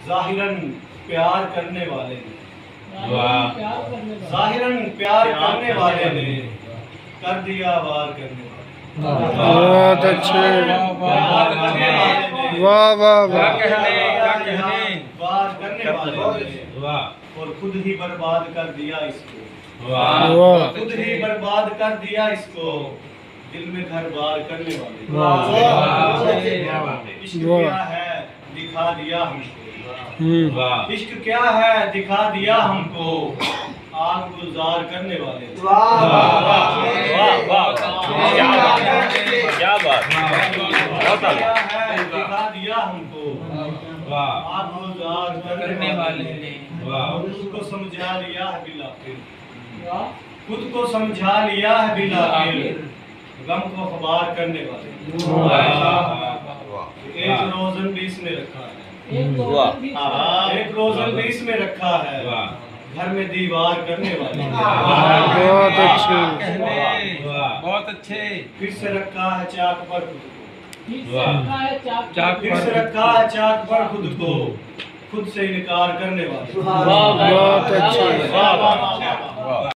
ظاہراً پیار کرنے والے نے، ظاہراً پیار کرنے والے نے کر دیا وار کرنے والے۔ بہت اچھے، واہ واہ واہ، وار کرنے والے نے اور خود ہی برباد کر دیا اس کو، واہ خود ہی برباد کر دیا اس کو، دل میں گھر بار کرنے والے۔ عشق کیا ہے دکھا دیا ہم کو، عشق کیا ہے دکھا دیا ہم کو، آگ گلزار کرنے والے۔ کیا بات، کیا ہے دکھا دیا ہم کو، آگ گلزار کرنے والے نے، خود کو سمجھا لیا ہے بالآخر، خود کو سمجھا لیا ہے بالآخر، غم کو خبار کرنے والے۔ ایک روزن بھی اس میں رکھا ہے، ایک روزن بھی اس میں رکھا ہے، گھر میں دیوار کرنے والے۔ بہت اچھے، بہت اچھے، پھر سے رکھا ہے چاک پر خود کو، پھر سے پر رکھا ہے چاک پر خود کو، خود سے انکار کرنے والے۔ بہت اچھے۔